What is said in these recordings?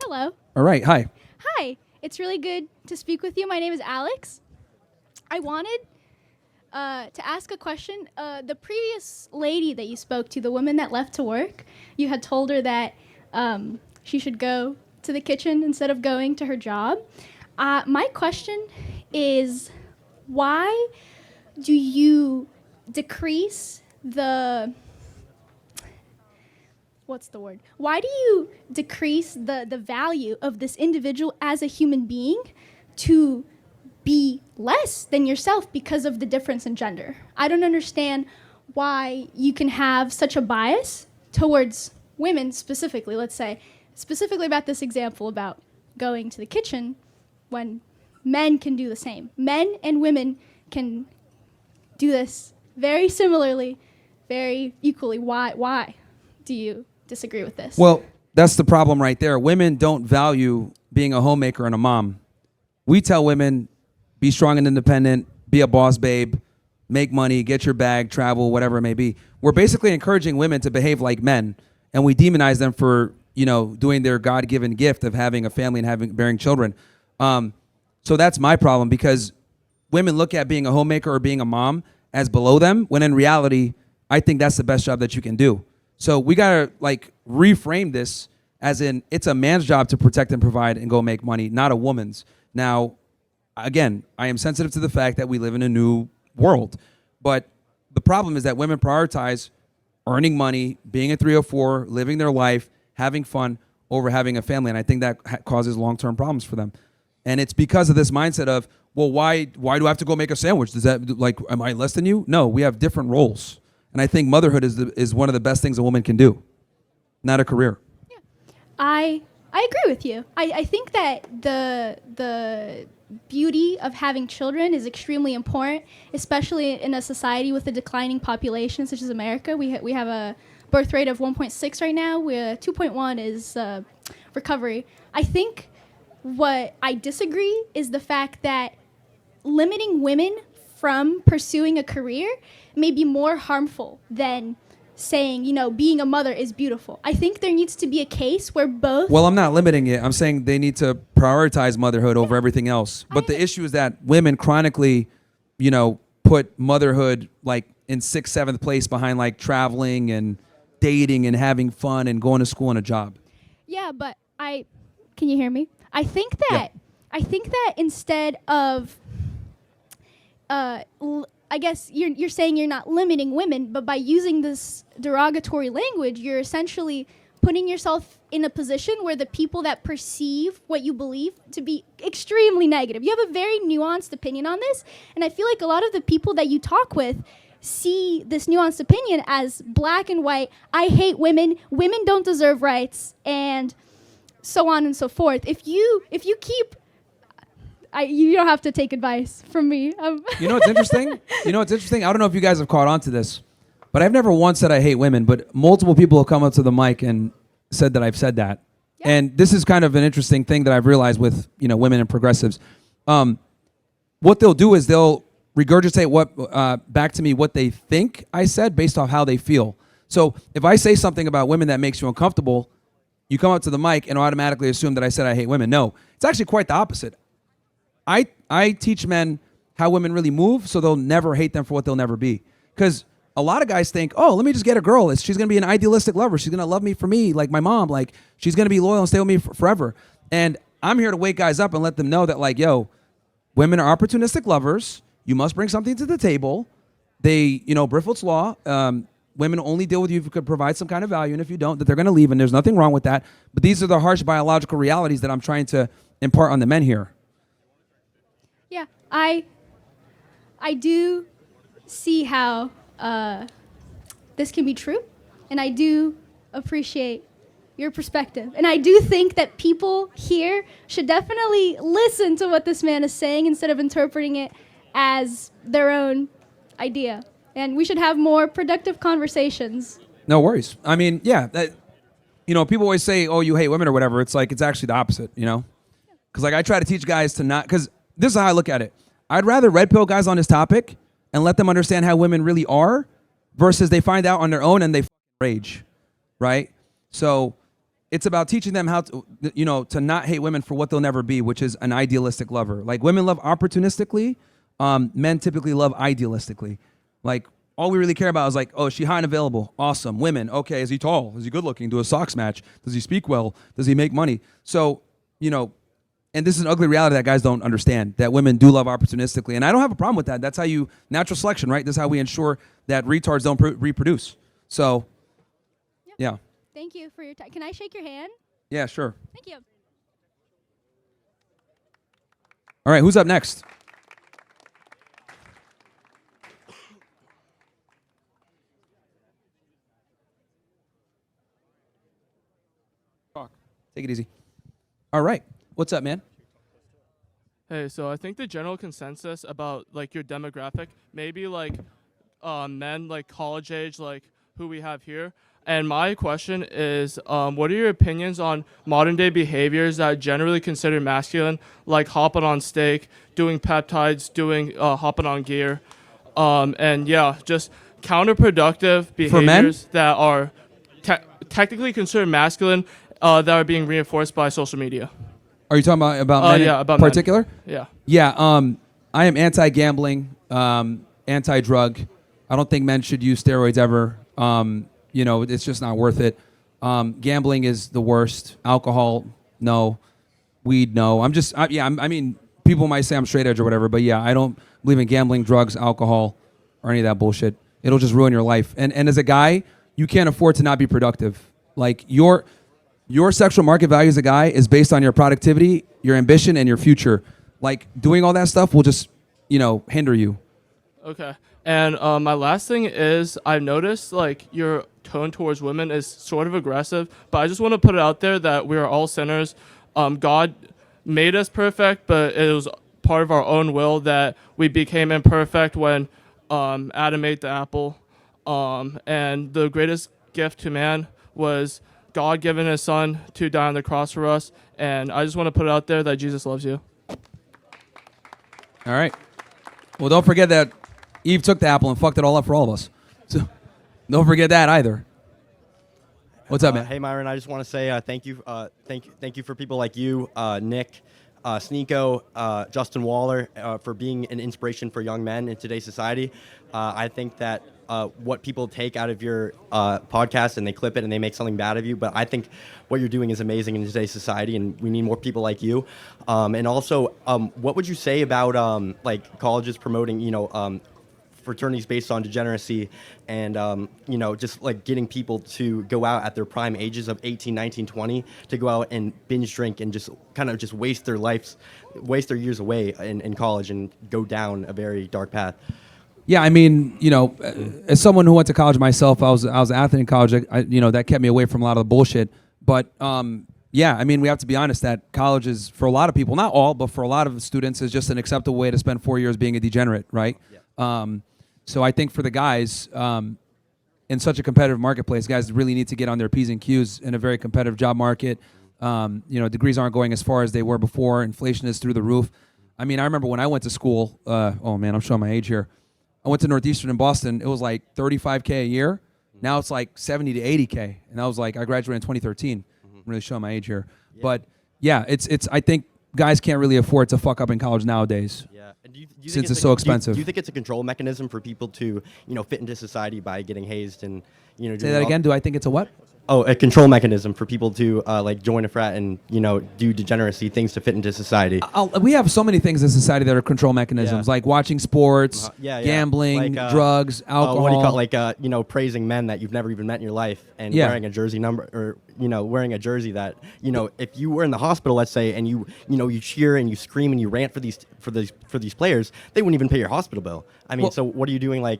Hello. All right. Hi. Hi. It's really good to speak with you. My name is Alex. I wanted to ask a question. The previous lady that you spoke to, the woman that left to work, you had told her that she should go to the kitchen instead of going to her job. My question is, why do you decrease the... What's the word? Why do you decrease the value of this individual as a human being to be less than yourself because of the difference in gender? I don't understand why you can have such a bias towards women specifically, let's say, specifically about this example about going to the kitchen when men can do the same. Men and women can do this very similarly, very equally. Why do you disagree with this? Well, that's the problem right there. Women don't value being a homemaker and a mom. We tell women, be strong and independent, be a boss babe, make money, get your bag, travel, whatever it may be. We're basically encouraging women to behave like men, and we demonize them for, doing their God-given gift of having a family and bearing children. So that's my problem, because women look at being a homemaker or being a mom as below them, when in reality, I think that's the best job that you can do. So we gotta reframe this as in it's a man's job to protect and provide and go make money, not a woman's. Now, again, I am sensitive to the fact that we live in a new world, but the problem is that women prioritize earning money, being a 304, living their life, having fun over having a family, and I think that causes long-term problems for them. And it's because of this mindset of, well, why do I have to go make a sandwich? Does that am I less than you? No, we have different roles. And I think motherhood is one of the best things a woman can do, not a career. Yeah, I agree with you. I think that the beauty of having children is extremely important, especially in a society with a declining population such as America. We have a birth rate of 1.6 right now. 2.1 is recovery. I think what I disagree is the fact that limiting women from pursuing a career may be more harmful than saying, being a mother is beautiful. I think there needs to be a case where both... Well, I'm not limiting it. I'm saying they need to prioritize motherhood over everything else. But the issue is that women chronically, put motherhood in 6th, 7th place behind traveling and dating and having fun and going to school and a job. Yeah, but can you hear me? I think that instead of I guess you're saying you're not limiting women, but by using this derogatory language, you're essentially putting yourself in a position where the people that perceive what you believe to be extremely negative. You have a very nuanced opinion on this, and I feel like a lot of the people that you talk with see this nuanced opinion as black and white. I hate women. Women don't deserve rights, and so on and so forth. If you keep... you don't have to take advice from me. You know what's interesting? I don't know if you guys have caught on to this, but I've never once said I hate women, but multiple people have come up to the mic and said that I've said that. Yeah. And this is kind of an interesting thing that I've realized with, women and progressives. What they'll do is they'll regurgitate back to me what they think I said based off how they feel. So if I say something about women that makes you uncomfortable, you come up to the mic and automatically assume that I said I hate women. No, it's actually quite the opposite. I teach men how women really move, so they'll never hate them for what they'll never be. Because a lot of guys think, oh, let me just get a girl. She's going to be an idealistic lover. She's going to love me for me, like my mom. She's going to be loyal and stay with me forever. And I'm here to wake guys up and let them know that, women are opportunistic lovers. You must bring something to the table. They, Brifflett's Law, women only deal with you if you could provide some kind of value, and if you don't, that they're going to leave, and there's nothing wrong with that. But these are the harsh biological realities that I'm trying to impart on the men here. Yeah, I do see how this can be true, and I do appreciate your perspective. And I do think that people here should definitely listen to what this man is saying instead of interpreting it as their own idea. And we should have more productive conversations. No worries. I mean, yeah, people always say, oh, you hate women or whatever. It's actually the opposite, Because I try to teach guys to not, because this is how I look at it. I'd rather red pill guys on this topic and let them understand how women really are versus they find out on their own and they rage, right? So it's about teaching them how to, to not hate women for what they'll never be, which is an idealistic lover. Like women love opportunistically, men typically love idealistically. Like all we really care about is like, oh, is she high and available? Awesome. Women, okay, is he tall? Is he good looking? Do a socks match? Does he speak well? Does he make money? So, and this is an ugly reality that guys don't understand, that women do love opportunistically. And I don't have a problem with that. That's how natural selection, right? This is how we ensure that retards don't reproduce. So, Yep. yeah. Thank you for your time. Can I shake your hand? Yeah, sure. Thank you. All right, who's up next? Take it easy. All right. What's up, man? Hey, so I think the general consensus about like your demographic, maybe like men like college age, like who we have here. And my question is, what are your opinions on modern day behaviors that are generally considered masculine, like hopping on steak, doing peptides, doing hopping on gear, and yeah, just counterproductive behaviors that are technically considered masculine, that are being reinforced by social media. Are you talking about men about in particular? Men. Yeah. I am anti-gambling, anti-drug. I don't think men should use steroids ever. It's just not worth it. Gambling is the worst. Alcohol, no. Weed, no. I mean, people might say I'm straight edge or whatever, but yeah, I don't believe in gambling, drugs, alcohol, or any of that bullshit. It'll just ruin your life. And as a guy, you can't afford to not be productive. Like your sexual market value as a guy is based on your productivity, your ambition, and your future. Like doing all that stuff will just, hinder you. Okay. And my last thing is I've noticed like your tone towards women is sort of aggressive, but I just want to put it out there that we are all sinners. God made us perfect, but it was part of our own will that we became imperfect when Adam ate the apple. And the greatest gift to man was God giving his son to die on the cross for us. And I just want to put it out there that Jesus loves you. All right. Well, don't forget that Eve took the apple and fucked it all up for all of us. So don't forget that either. What's up, man? Hey, Myron. I just want to say thank you for people like you, Nick, Sneeko, Justin Waller, for being an inspiration for young men in today's society. I think that what people take out of your podcast and they clip it and they make something bad of you, but I think what you're doing is amazing in today's society, and we need more people like you. And also, what would you say about like colleges promoting, fraternities based on degeneracy and, just like getting people to go out at their prime ages of 18, 19, 20 to go out and binge drink and just kind of just waste their years away in college and go down a very dark path? Yeah, I mean, as someone who went to college myself, I was an athlete in college. That kept me away from a lot of the bullshit. But yeah, I mean, we have to be honest that college is, for a lot of people, not all, but for a lot of students, is just an acceptable way to spend 4 years being a degenerate, right? Yeah. So I think for the guys, in such a competitive marketplace, guys really need to get on their P's and Q's in a very competitive job market. Degrees aren't going as far as they were before. Inflation is through the roof. I mean, I remember when I went to school, oh man, I'm showing my age here. I went to Northeastern in Boston. It was like $35K a year. Now it's like 70 to 80K. And I was like, I graduated in 2013. I'm really showing my age here. Yeah. But yeah, it's. I think guys can't really afford to fuck up in college nowadays. Yeah. And do you since it's so expensive. Do you think it's a control mechanism for people to, fit into society by getting hazed and, Say that again. Do I think it's a what? Oh, a control mechanism for people to join a frat and do degeneracy things to fit into society. We have so many things in society that are control mechanisms, like watching sports, gambling, drugs, alcohol. What do you call it? Praising men that you've never even met in your life and wearing a jersey number, or wearing a jersey that if you were in the hospital, let's say, and you cheer and you scream and you rant for these players, they wouldn't even pay your hospital bill. I mean, so what are you doing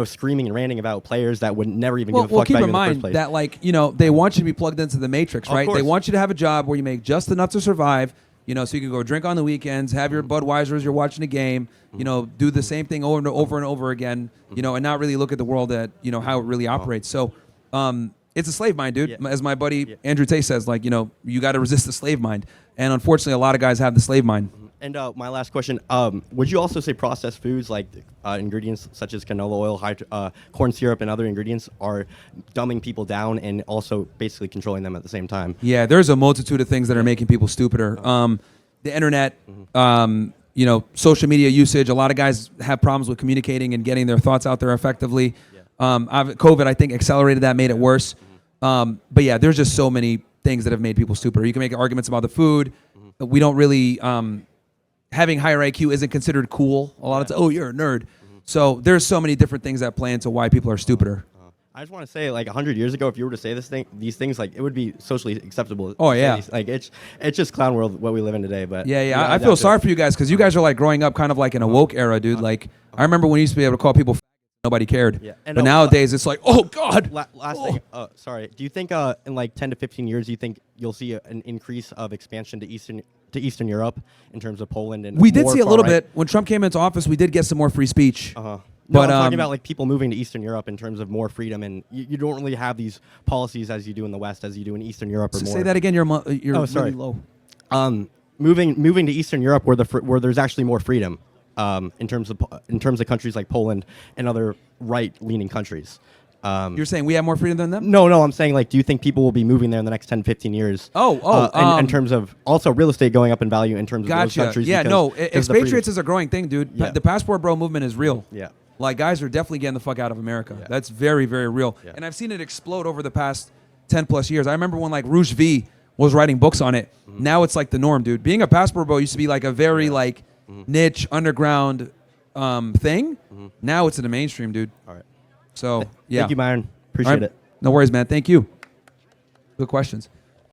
screaming and ranting about players that would never even give a fuck about you in the first place? Well, keep in mind that they want you to be plugged into the matrix, right? They want you to have a job where you make just enough to survive, so you can go drink on the weekends, have your Budweiser as you're watching a game, do the same thing over and over again, and not really look at the world at, how it really operates. So it's a slave mind, dude. Yeah. As my buddy Andrew Tate says, you got to resist the slave mind. And unfortunately, a lot of guys have the slave mind. And my last question: would you also say processed foods like ingredients such as canola oil, corn syrup, and other ingredients are dumbing people down and also basically controlling them at the same time? Yeah, there's a multitude of things that are making people stupider. The internet, social media usage. A lot of guys have problems with communicating and getting their thoughts out there effectively. COVID, I think, accelerated that, made it worse. But yeah, there's just so many things that have made people stupider. You can make arguments about the food. We don't really, having higher IQ isn't considered cool. A lot of times, oh, you're a nerd. So there's so many different things that play into why people are stupider. I just want to say, like 100 years ago, if you were to say these things, like it would be socially acceptable. Oh yeah, like it's just clown world what we live in today. But yeah. I feel sorry for you guys because you guys are like growing up kind of like in a woke era, dude. Like I remember when you used to be able to call people nobody cared. Yeah. But nowadays it's like, oh God. Last thing, sorry. Do you think in like 10 to 15 years, do you think you'll see an increase of expansion to Eastern Europe in terms of Poland and? We did see a little bit when Trump came into office. We did get some more free speech. No, I'm talking about like people moving to Eastern Europe in terms of more freedom, and you don't really have these policies as you do in the West, as you do in Eastern Europe. Or more. Say that again. You're sorry. Really low. Moving to Eastern Europe where there's actually more freedom in terms of countries like Poland and other right-leaning countries. You're saying we have more freedom than them? No, I'm saying like, do you think people will be moving there in the next 10, 15 years? In terms of also real estate going up in value in terms of those countries. Yeah, expatriates is a growing thing, dude. Yeah. The passport bro movement is real. Yeah. Like, guys are definitely getting the fuck out of America. Yeah. That's very, very real. Yeah. And I've seen it explode over the past 10 plus years. I remember when like Rouge V was writing books on it. Mm-hmm. Now it's like the norm, dude. Being a passport bro used to be like a very niche underground thing. Mm-hmm. Now it's in the mainstream, dude. All right. So, yeah. Thank you, Myron. Appreciate it. No worries, man. Thank you. Good questions.